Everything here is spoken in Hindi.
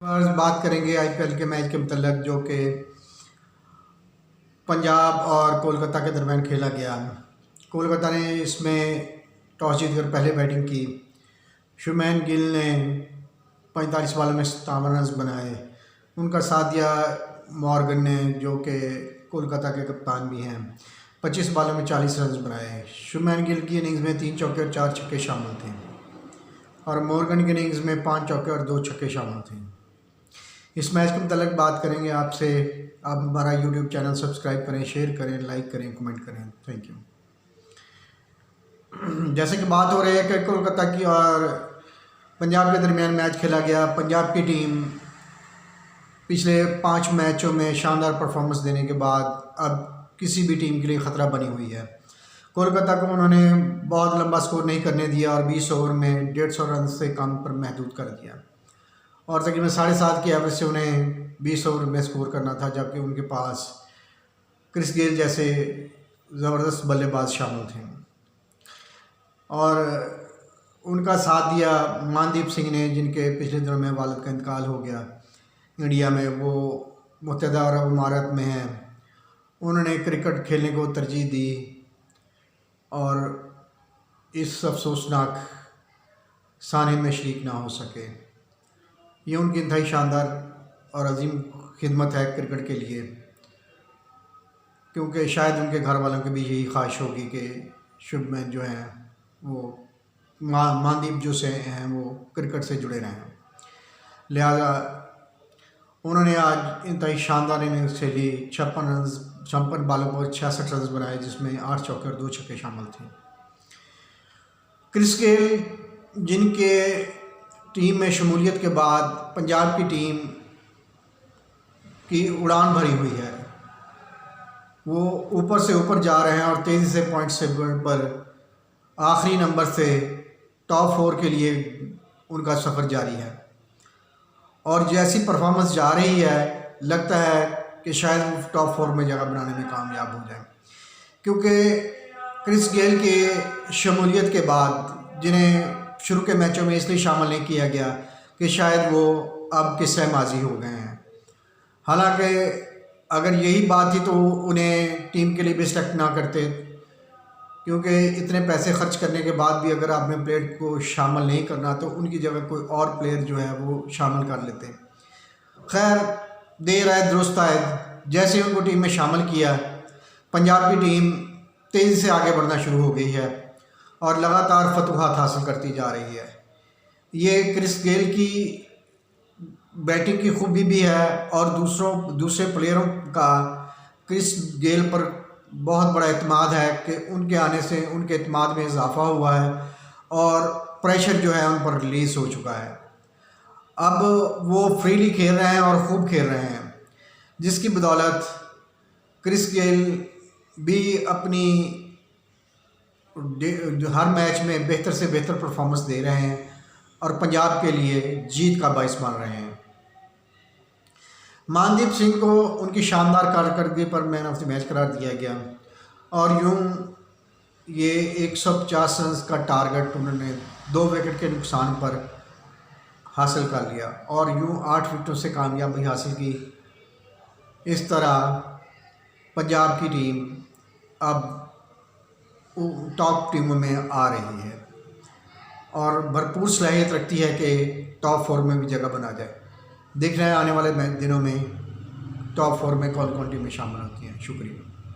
आज बात करेंगे आईपीएल के मैच के मतलब जो कि पंजाब और कोलकाता के दरमियान खेला गया। कोलकाता ने इसमें टॉस जीतकर पहले बैटिंग की। शुभमन गिल ने 45 बॉलों में 57 रन बनाए। उनका साथ दिया मॉर्गन ने, जो कि कोलकाता के कप्तान भी हैं। 25 बॉलों में 40 रन बनाए। शुभमन गिल की इनिंग्स में 3 चौके और 4 छक्के शामिल थे और मॉर्गन की इनिंग्स में 5 चौके और 2 छक्के शामिल थे। इस मैच के मतलब बात करेंगे आपसे। आप हमारा यूट्यूब चैनल सब्सक्राइब करें, शेयर करें, लाइक करें, कमेंट करें। Thank you. जैसे कि बात हो रही है कि कोलकाता की और पंजाब के दरमियान मैच खेला गया। पंजाब की टीम पिछले 5 मैचों में शानदार परफॉर्मेंस देने के बाद अब किसी भी टीम के लिए ख़तरा बनी हुई है। कोलकाता को उन्होंने बहुत लंबा स्कोर नहीं करने दिया और 20 ओवर में 150 रन से कम पर महदूद कर दिया और तकरीबन 7.5 की एवरेज से उन्हें 20 ओवर में स्कोर करना था, जबकि उनके पास क्रिस गेल जैसे ज़बरदस्त बल्लेबाज शामिल थे और उनका साथ दिया मनदीप सिंह ने, जिनके पिछले दिनों में वालिद का इंतकाल हो गया इंडिया में। वो मुत्तहदा अरब इमारात में हैं। उन्होंने क्रिकेट खेलने को तरजीह दी और इस अफसोसनाक साने में शरीक ना हो सके। ये उनकी इंतहाई शानदार और अजीम खिदमत है क्रिकेट के लिए, क्योंकि शायद उनके घर वालों की भी यही ख्वाहिश होगी कि शुभमन जो हैं वो मनदीप जो से हैं वो क्रिकेट से जुड़े रहें। लिहाजा उन्होंने आज इंतहाई शानदार इनिंग्स खेली। 56 बॉलों पर 66 रन बनाए, जिसमें 8 चौके और 2 छक्के शामिल थे। क्रिस गेल, जिनके टीम में शमूलियत के बाद पंजाब की टीम की उड़ान भरी हुई है, वो ऊपर से ऊपर जा रहे हैं और तेज़ी से पॉइंट से पर आखिरी नंबर से टॉप 4 के लिए उनका सफ़र जारी है। और जैसी परफॉर्मेंस जा रही है, लगता है कि शायद वो टॉप 4 में जगह बनाने में कामयाब हो जाए, क्योंकि क्रिस गेल के शमूलियत के बाद, जिन्हें शुरू के मैचों में इसलिए शामिल नहीं किया गया कि शायद वो अब किस्से माजी हो गए हैं। हालांकि अगर यही बात थी तो उन्हें टीम के लिए भी सेलेक्ट ना करते, क्योंकि इतने पैसे खर्च करने के बाद भी अगर आपने प्लेयर को शामिल नहीं करना तो उनकी जगह कोई और प्लेयर जो है वो शामिल कर लेते। खैर, देर आए दुरुस्त आए। जैसे उनको टीम में शामिल किया, पंजाब की टीम तेज़ी से आगे बढ़ना शुरू हो गई है और लगातार फतूहात हासिल करती जा रही है। ये क्रिस गेल की बैटिंग की खूबी भी है और दूसरे प्लेयरों का क्रिस गेल पर बहुत बड़ा एतमाद है कि उनके आने से उनके एतमाद में इजाफ़ा हुआ है और प्रेशर जो है उन पर रिलीज़ हो चुका है। अब वो फ्रीली खेल रहे हैं और ख़ूब खेल रहे हैं, जिसकी बदौलत क्रिस गेल भी अपनी हर मैच में बेहतर से बेहतर परफॉर्मेंस दे रहे हैं और पंजाब के लिए जीत का बाइस बन रहे हैं। मनदीप सिंह को उनकी शानदार कारकर्दगी पर मैन ऑफ द मैच करार दिया गया और यूं ये 150 रन का टारगेट उन्होंने 2 विकेट के नुकसान पर हासिल कर लिया और यूं 8 विकेटों से कामयाबी हासिल की। इस तरह पंजाब की टीम अब टॉप टीमों में आ रही है और भरपूर सलाहियत रखती है कि टॉप 4 में भी जगह बना जाए। देख रहे हैं आने वाले दिनों में टॉप 4 में कौन कौन टीमें शामिल होती हैं। शुक्रिया।